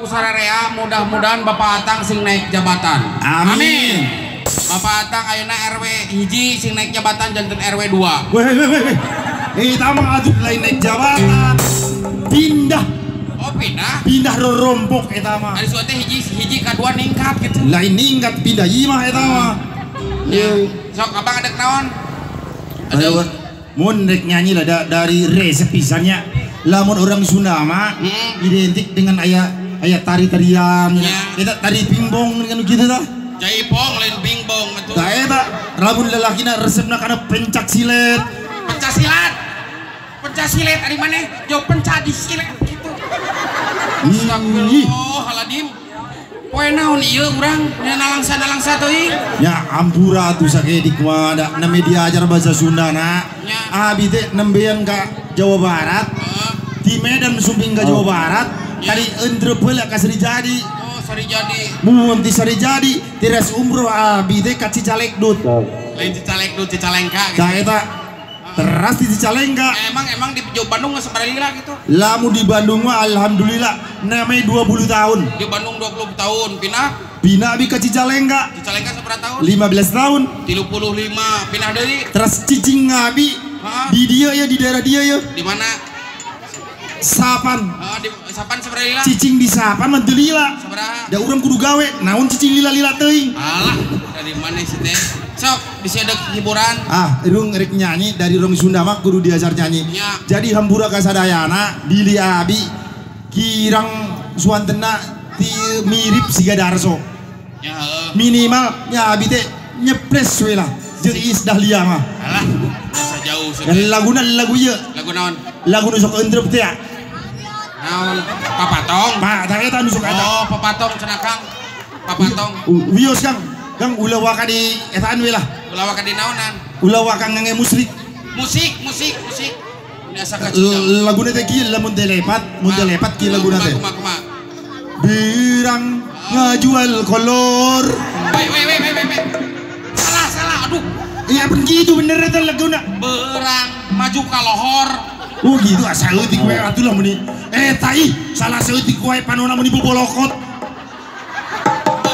kusararea mudah-mudahan Bapak Atang sing naik jabatan. Amin. Bapak Atang ayeuna RW hiji sing naik jabatan janten RW 2. Weh. Kita mah atuh lain naik jabatan. Pindah. Oh pindah? Pindah rompok eta mah. Ari suatu hiji kadua ningkat gitu. Lain ningkat pindah ieu mah eta mah. Sok abang ada naon? Ayo mun rek nyanyi lah dari resep pisannya. Lamun orang Sunda mah identik dengan aya tari-tarian. Kita tari pingbong kan gitu tah. Jaipong lain pingbong atuh. Tah eta lamun lelakina resepna kana pencak silet. Pencak silat. Pencak silet ari maneh? Jo pencak di silet gitu. Astagfirullahaladzim. Poe naon ieu urang nya nalangsa teuing. Ya ampura tuh sakedik mah na media ajar bahasa Sunda na. Abi teh nembean ka Jawa Barat. Di Medan sumping ka Jawa Barat. Tadi entrepel ka Sari Jadi. Oh, Sari Jadi. Mun ti Sari Jadi tiras umroh abi teh ka Cicalengdut. Lain Cicalengdut Cicalengka gitu. Tah eta teras di Cicalengka. Emang di Jawa Bandung geus sabarila gitu. Lamu di Bandung mah alhamdulillah namanya 20 tahun. Di Bandung 20 tahun pindah. Pindah abi ka Cicalengka. Cicalengka seberapa tahun? 15 tahun. 35 pindah deui. Terus cicing ngabi di dia ya di daerah dia ya. Di mana? Sapan. Di Sapan seberapa? Cicing di Sapan mah teu lila. Seberapa? Da urang kudu gawe. Naon cicing lila-lila teuing. Alah, dari mana sih teh? Sok, bisa ada hiburan. Irung rek nyanyi dari orang Sunda mah kudu diajar nyanyi. Ya. Jadi hambura kasadayana di abi kirang suantena ti mirip siga Darso. Ya, Minimal nya abi teh nyepres we lah. Jeung Iis Dahlia mah. alah, masa jauh sih. Dan lagu ieu. Lagu naon? Lagu nu sok entrep teh. Naon? Papatong. Pak, tah eta nu sok eta. Oh, papatong cenah Kang. Papatong. Wios Kang ulah waka di etaan we lah. Ulah ka di naonan? Ulah waka ngange musrik. Musik. Ini asa kacau. Laguna teh kieu lamun teh lepat, mun teh lepat kieu laguna teh. Kumaha? Birang ngajual kolor. Weh. Salah. Aduh. Iya begitu bener eta laguna. Berang maju ka lohor. Oh gitu asa leutik we atuh lah mun eta ih salah seutik we panonna mun bobolokot.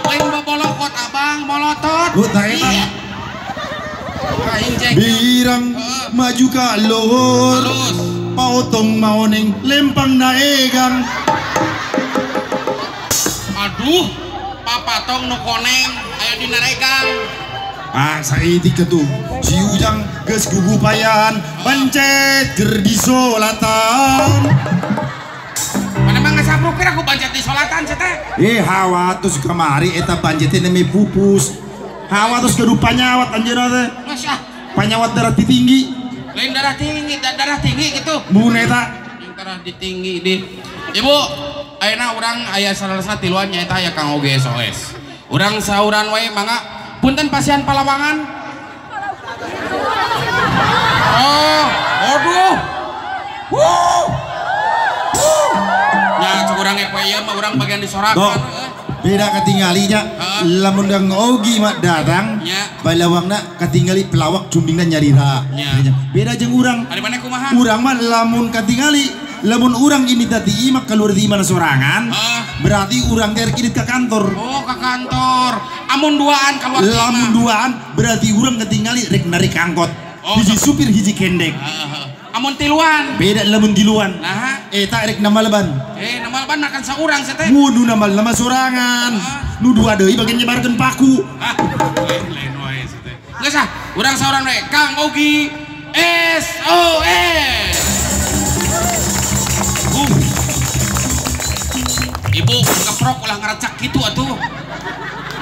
Lain bobolokot abang molotot. Oh tah eta. Aing cek. Birang maju ka lohor. Terus. Paotong maoneng lempang daegang. Aduh, papatong nu koneng aya di naregang. Saeutik atuh. Si Ujang geus gugupayan bancet keur di solatan. Mana mah ngasapruk kira aku bancet di solatan cenah teh. Hawa terus kemari eta bancetnya neme pupus. Hawa terus kudu panyawat anjeunna teh. Mas ah, Panyawat darah tinggi. lain darah tinggi gitu. Mun eta Darah tinggi di. Ibu, ayeuna urang aya salah tiluan nyaeta aya Kang Oge SOS. Urang sauran wae mangga. Punten pasien Palawangan. Oh, aduh. Ya, curang poe ieu mah urang bagian disorakan. beda ketinggalinya lamun dang ogi mak datang balawangna ketinggali pelawak cumbingna nyarira beda jeung urang ari mana kumaha urang mah lamun ketinggali lamun urang ini tadi imak keluar di mana sorangan berarti urang teh kini ke kantor. Oh ke kantor amun duaan keluar lamun duaan berarti urang ketinggali rek narik angkot hiji supir hiji kendek amun tiluan beda lamun tiluan nah eta rek nama leban nama leban makan saurang seteh wudu nama sorangan nu dua deui bagian nyebarkeun paku lain wae seteh geus ah urang saurang we Kang Ogi SOS ibu ngeprok ulah ngerecak gitu atuh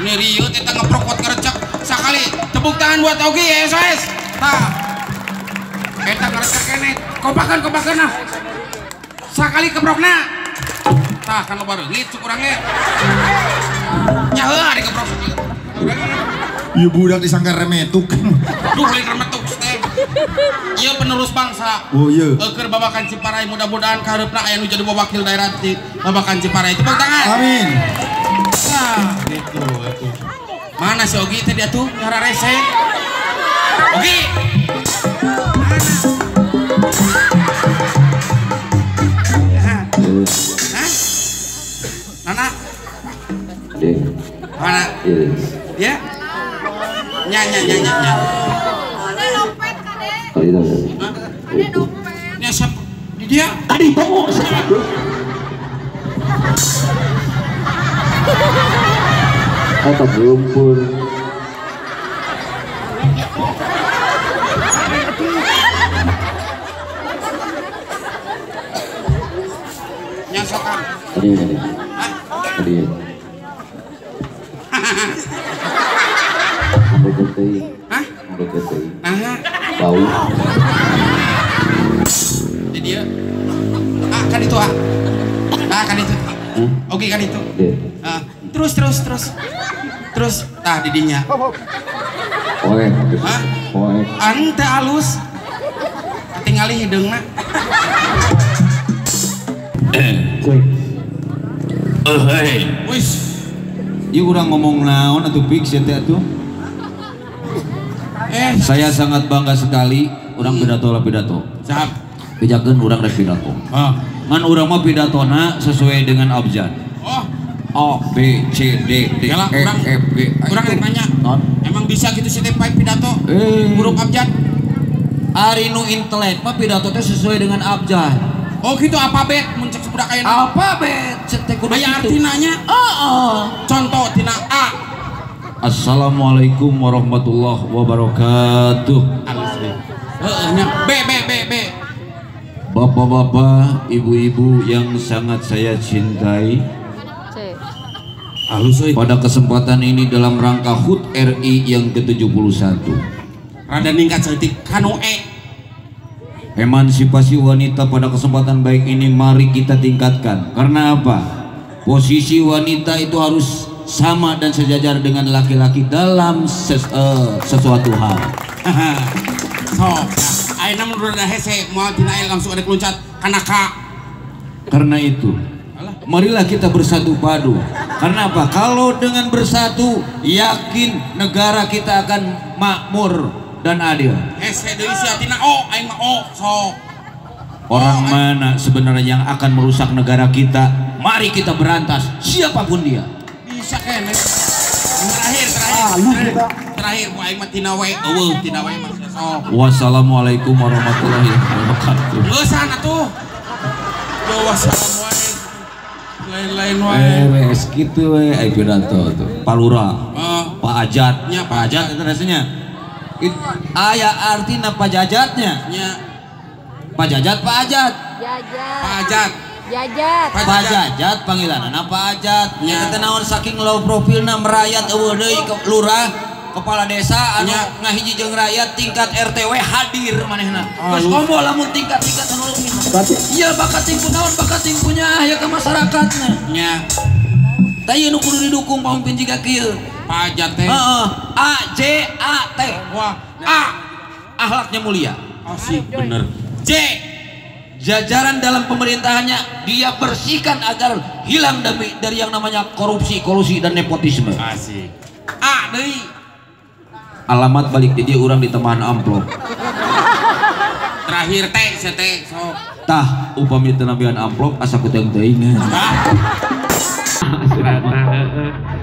ini riut eta ngeprok buat ngerecak sakali tepuk tangan buat Ogi SOS tah eta ngerecak kene kopakan nah sakali keprokna tah kan lo bareungit cuk urang ge nya heuh ari keprok sakali ieu budak disangka remetuk duh lain remetuk teh ieu penerus bangsa oh iya keur babakan Ciparai mudah-mudahan kareupna aya nu jadi wakil daerah di babakan Ciparai tepuk tangan amin nah gitu atuh mana si Ogi teh dia tuh nyara rese Ogi Nana. Dek. Mana? Yes. Ya? Nya. Ada dompet kade. Kali itu. Ada dompet. Nya siapa? Di dia. Adi tunggu satu. Apa lumpur? Nya sokan. Tadi. Hah? Tadi. Ambil ketai. Hah? Ambil ketai. Nah, Bau. di dia. Kan itu kan itu. Oke kan itu. Dek. Terus. Tah didinya. Oke. Hah? Oke. Ante halus. Tinggali hidungna. Hei. Wis. Ieu urang ngomong naon atuh fix ya teh atuh. Saya sangat bangga sekali urang pidato. Sahab. Bejakeun urang rek pidato. Ngan urang mah pidatona sesuai dengan abjad. Oh, A B C D D Yalah, E F G. urang rek nanya. Non. Emang bisa gitu sih teh pidato? Huruf abjad. Ari nu intelek mah pidato teh sesuai dengan abjad. Oh gitu alfabet muncul budak aya. Alfabet cetek kudu Aya kitu. artina nya. Contoh tina A. Assalamualaikum warahmatullahi wabarakatuh. Halus deh. Nya B. Bapak-bapak, ibu-ibu yang sangat saya cintai, Halus euy. pada kesempatan ini dalam rangka HUT RI yang ke-71, Rada ningkat seutik kanu E. emansipasi wanita pada kesempatan baik ini mari kita tingkatkan. Karena apa? Posisi wanita itu harus sama dan sejajar dengan laki-laki dalam sesuatu hal. Sok. Ayeuna mun rada hese moal tina E langsung ada keluncat kana Ka. Karena itu, marilah kita bersatu padu. Karena apa? Kalau dengan bersatu, yakin negara kita akan makmur dan adil. Hese deui sia tina O, aing mah O, sok. Orang mana sebenarnya yang akan merusak negara kita? Mari kita berantas siapapun dia. Bisa kene. Terakhir bu aing mah tina we eueuh tina we mah sok. Wassalamualaikum warahmatullahi wabarakatuh. Leusan atuh. Yo wassalamualaikum. Lain-lain wae. Wes kitu we aya pidato tuh. Pak Lurah, Pak Ajat, Nya, Pak Ajat itu rasanya. Aya artina Pak Jajatnya. Nya Pak Jajat, Pak Ajat. Pak Ajat. Pak Jajat panggilanna Pak Ajat. Nya teh naon saking low profilna merayat eueuh deui ke lurah kepala desa anu ngahiji jeung rakyat tingkat RTW hadir manehna. Geus komo lamun tingkat-tingkat anu leuwih. Ieu bakat tingku naon bakat tingkunya aya ka masyarakatna. Nya Tah ieu nu kudu didukung pamimpin jiga kieu. Pak Ajat teh. Heeh. A J A T. Wah, A akhlaknya mulia. oh sih bener. J Jajaran dalam pemerintahannya dia bersihkan agar hilang dari yang namanya korupsi, kolusi dan nepotisme. Asik. A deui. Alamat balik di dia orang di teman amplop. Terakhir T CT sok. Tah upami teu nambihan amplop asa kuteung teuing.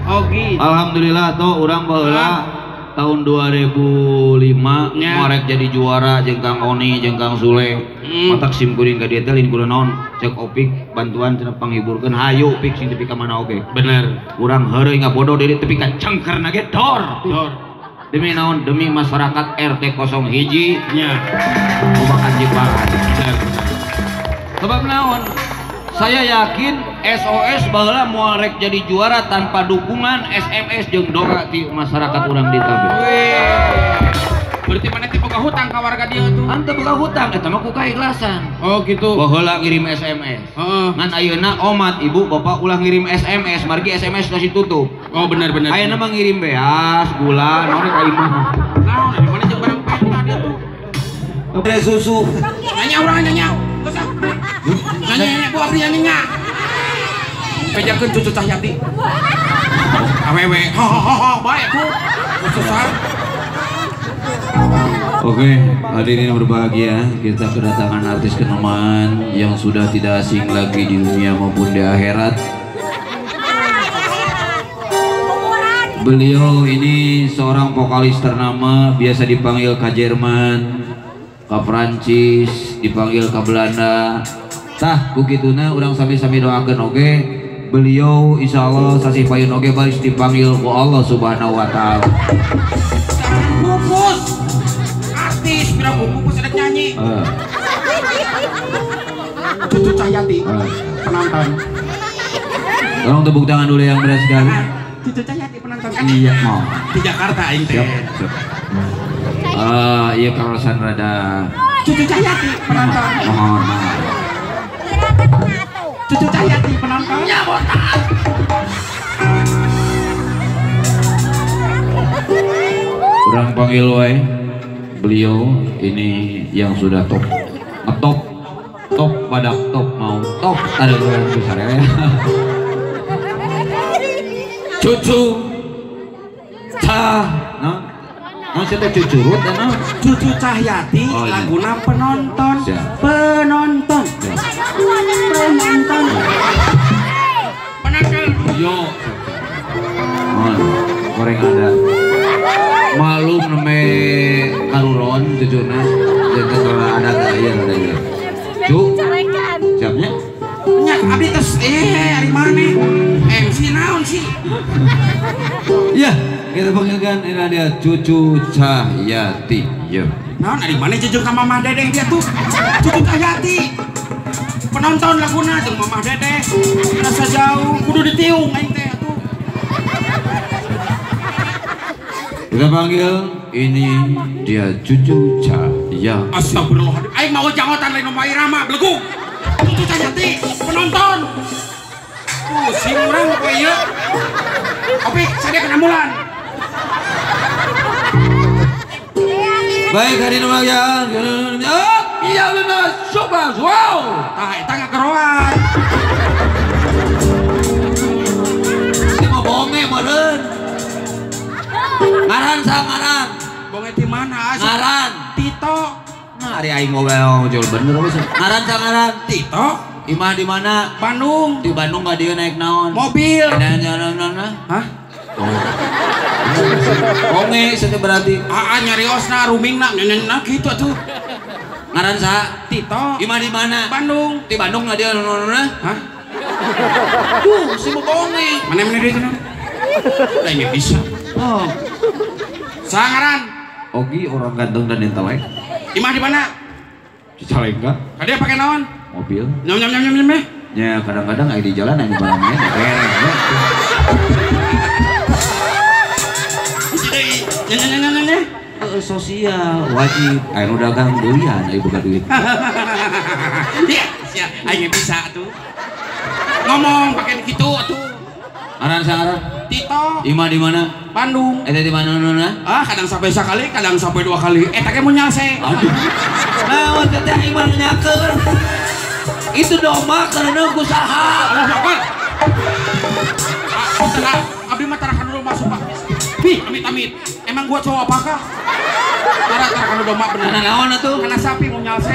Ogi. Alhamdulillah tuh orang baheula tahun 2005 ngorek jadi juara jeung Kang Oni jeung Kang Sule. Matak sim kuring ka dieu teh lin kudu naon cek opik bantuan cenah panghiburkeun hayu pik sing tepi ka mana oge. Bener. Urang heureuy ngabodo diri tepi ka cengkerna ge dor. Demi naon demi masyarakat RT 01 Nya. Kumakan Jepang. Sebab naon? Saya yakin SOS baheula moal rek jadi juara tanpa dukungan SMS jeung doa ti masyarakat urang di Tabe. Berarti mana tipe hutang ka warga dia tuh? Ante boga hutang eta mah ku kaikhlasan. Oh gitu. Baheula ngirim SMS. Ngan ayeuna omat ibu bapak ulah ngirim SMS, margi SMS kasih tutup. Oh bener. Ayeuna mah ngirim beas, gula, naon rek aing mah. Naon di mana jeung barang penta dia tuh? Ada susu. Nanya urang nanya. Nanya Bu Abri nanya. Pejakeun cucu Cahyati. Awewe. Ho bae tuh. Susah. Oke, hadirin yang berbahagia, kita kedatangan artis kenamaan yang sudah tidak asing lagi di dunia maupun di akhirat. Beliau ini seorang vokalis ternama, biasa dipanggil Kak Jerman, Kak Prancis, dipanggil Kak Belanda. Tah kukituna urang sami-sami doakeun oge. Beliau insyaallah sasih payun oge baris dipanggil ku Allah Subhanahu wa taala. Pupus. Artis pira pupus sedek nyanyi. Cucu Cahyati. Penonton. Tolong tepuk tangan dulu yang berat sekali. Cucu Cahyati penonton kan? Iya mau. Di Jakarta aing teh. Iya kawasan rada. Cucu Cahyati penonton. Mohon maaf. Cucu Cahyati penonton. Ya botak. Kurang panggil wae. Beliau ini yang sudah top badak top mau top ada yang besar ya. Cucu masih ada cucurut ya Cucu Cahyati laguna penonton. Penonton. Yo goreng ada malum neme karuron cucuna jadi kalau ada kaya ada ya cuk siapnya nyak abdi tes hari mana MC naon sih iya kita panggilkan ini dia Cucu Cahyati ya naon hari mana jujur sama Mama Dedeh dia tuh Cucu Cahyati penonton laguna jeung Mama Dedeh rasa jauh kudu ditiung aing teh atuh kita panggil ini dia Cucu Cahyati. Astagfirullahaladzim aing mau jangotan lain Mama Irama belegu Cucu Cahyati penonton pusing urang poe ieu opi sadia kena mulan baik hari nomor ya oh iya benar super wow tah eta ngakeroan ini mau bonge meureun ngaran sangaran bonge di mana ngaran Tito nah hari aing ngobrol bener apa sih ngaran sangaran Tito imah di mana Bandung di Bandung ka dieu naik naon mobil jalan hah bonge itu berarti nyariosna rumingna nyenenna kitu atuh ngaran saha Tito imah di mana Bandung di Bandung ka dieu naon hah tuh si bonge mana dia itu udah ini bisa oh sangaran Ogi orang ganteng dan intelek imah di mana Cicalengka dia pakai naon mobil nyam ya kadang-kadang di jalan aja barangnya sosial wajib ayo dagang durian ayo buka duit iya siap ayo bisa tuh ngomong pakai gitu tuh aran sangaran Tito imah di mana Bandung di mana kadang sampai sekali kadang sampai 2 kali tak mau nyalse aduh nah waktu teh imah nyakeun itu doma karena ku saha Allah Akbar abdi mah tarakan dulu masuk Pak amit emang gua cowok apakah tarakan dulu doma bener karena naon atuh karena sapi mau nyalse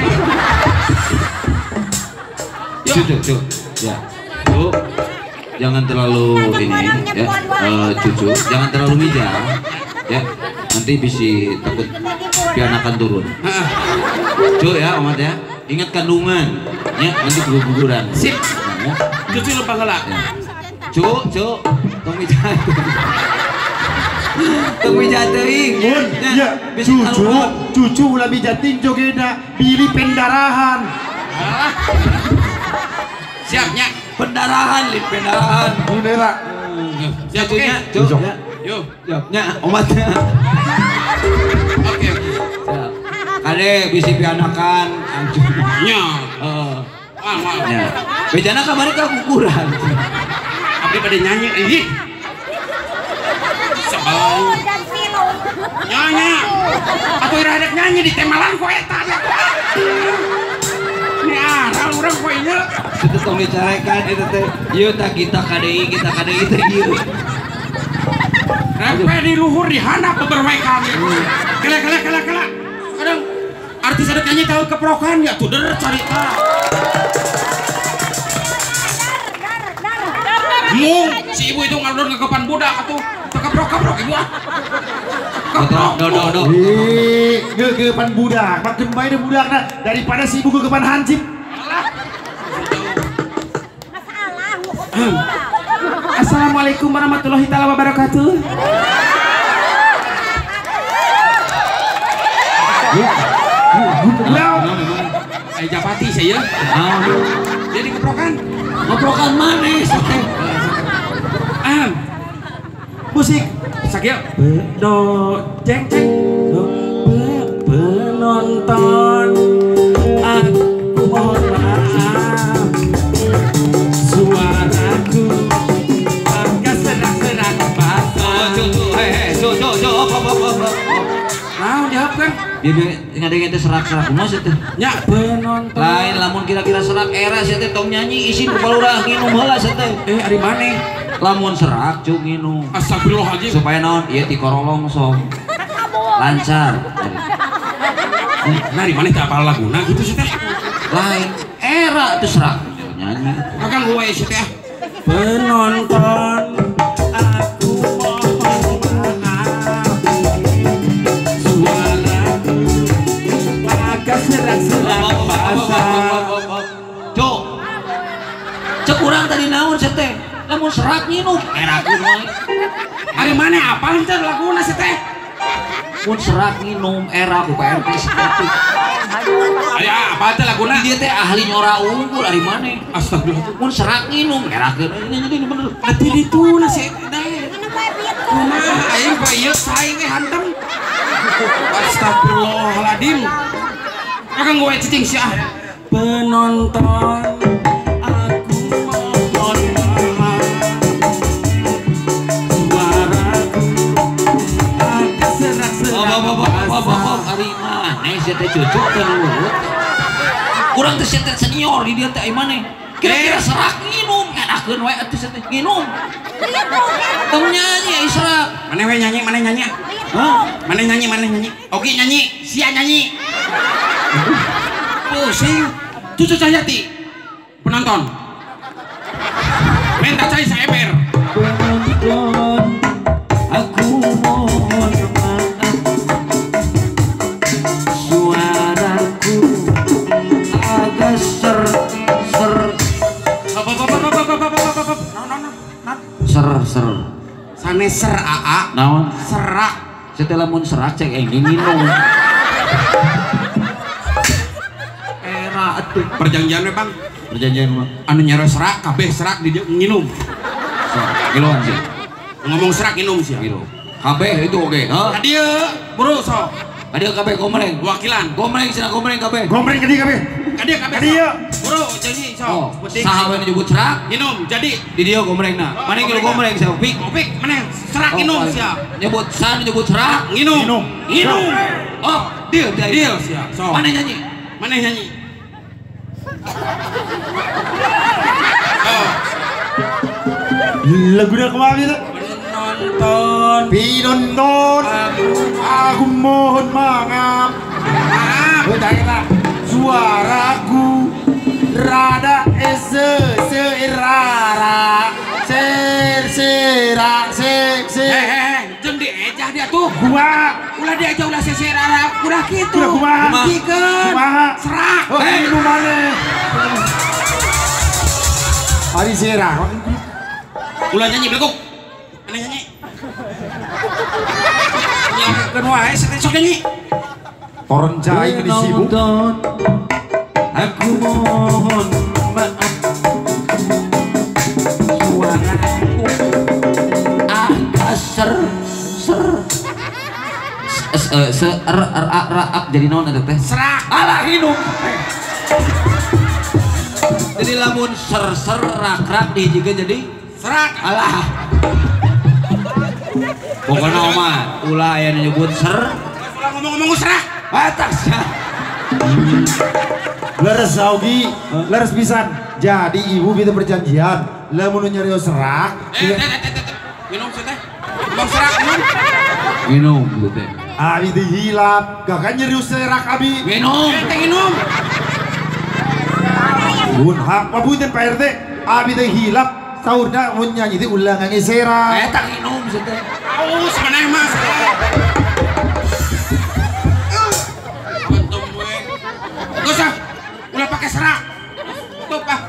Cucu ya Cucu jangan terlalu ini ya Cucu jangan terlalu bijak ya nanti bisa takut pianakan turun Cucu ya omat ya ingat kandungan ya nanti guguran sip Cucu lupa ngelak Cucu tong bijak tong bijak teuing ya cucu ulah bijating jogeda pilih pendarahan siapnya pendarahan lip pendarahan Bundera Cucunya yuk nya omatnya oke kade bisi pianakan nya ya bejana kamari ka kukuran abdi pada nyanyi ih sebal nyanyi atuh iradak nyanyi di temalan ku eta ini aral urang ku ieu itu tong dicarekan itu teh ieu tah kita KDI teh ieu repe di luhur di handap beberapa kali kela kadang artis ada nyanyi tahu keprokan ya tuh der carita mung si ibu itu ngalur ngekepan budak atuh Keprok ibu. Do. Gegepan budak, makin baik deh budakna daripada si ibu gegepan hansip. Assalamualaikum warahmatullahi taala wabarakatuh. Japati saya. Jadi keprokan. Keprokan manis. Musik sakit. Do ceng do penonton. Aku mohon maaf. Suaraku agak serak-serak basah. Nah, jawab kan? Dia ngadengin teh serak-serak kumaha sih teh? Nya penonton. Lain lamun kira-kira serak era sih teh tong nyanyi isi nu balurah nginum heula sih teh. Ari maneh? Lamun serak cuk nginum. Astagfirullahaladzim. Supaya naon? Ieu ti korolong sok. Lancar. Nah, di mana teh apal laguna gitu sih teh? Lain era teh serak nyanyi. Kakang gue sih teh. Penonton aku mohon maaf. Suaraku agak serak-serak basah. Cuk. Cek urang tadi naon sih teh? Lamun serak nginum era kumaha? Ari maneh apal teh laguna sih teh? Mun serak nginum era ku PRT seperti. Aya apa teh laguna? Dia teh ahli nyora unggul ari maneh. Astagfirullah. Mun serak nginum era ini jadi bener. Ati dituna sih teh. Kumaha aing kok ieu sae we hantem. Astagfirullahaladzim. Kakang gue cicing sih ah. Penonton aku mohon maaf. Suaraku agak serak-serak basah. Ari maneh sia teh cucuk teh luhut. Urang teh sia teh senior di dia teh ai maneh. Kira-kira serak nginum enakeun we atuh sia teh nginum. Tong nyanyi ai serak. Maneh we nyanyi, maneh nyanyi. Hah? Maneh nyanyi. Oke nyanyi, sia nyanyi. Pusing. Cucu Cahyati. Penonton. Minta cai saeber. Penonton aku mohon maaf. Suaraku agak ser Sanes ser aa. naon Serak. setelah mun serak cek nginum era atuh Perjanjian we Bang. perjanjian mah Anu nyaro serak kabeh serak di dieu nginum. kiloan sih Ngomong serak nginum sih. kilo kabeh itu oke Ka dieu buru sok. Ada kabeh gomreng Wakilan. gomreng sina gomreng kabeh Gombreng ke dia kabeh. Ka dieu kabeh. Ka dieu. Buru jadi oh sok. Penting. saha we nyebut serak Nginum jadi. di dia gomrengna mana kilo gomreng sia pik Opik maneh serak nginum sia. nyebut san nyebut serak Nginum. Nginum. oh deal Deal sia. Sok. mana nyanyi Maneh nyanyi. Oh. Lagunya kemana itu? Penonton. Pinonton aku mohon maaf. Betapa suaraku rada seirara serak Jeung diejah dia tuh. gua Ulah diejah ulah seserara, udah kitu. Udah kumaha? Buktikeun. Kumaha? Serak. ini mana hari serak Ulah nyanyi beleguk. Mana nyanyi? Nyanyi wae sok nyanyi. orang jahit di sibuk aku mohon maaf suaraku agak raak jadi naon ada teh Serak. alah hidup jadi lamun rak dijikeun jadi Serak. alah pokoknya mah ulah aya nu nyebut Ulah ngomong-ngomong serak. batas ya leres saugi leres pisan jadi ibu kita perjanjian lamun nyarios serak Minum sih teh. Bang serak minum. minum gitu teh abi teh hilap gak kan nyarios serak abi minum Teh minum. bun hak pabutin Pak RT abi teh hilap tahu dah mun nyanyi itu ulangan isera. Tak minum sih teh. Aus mana mas? Untung gue. Gak usah, ulah pakai serak. Tuh pak.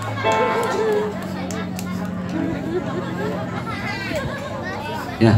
Ya.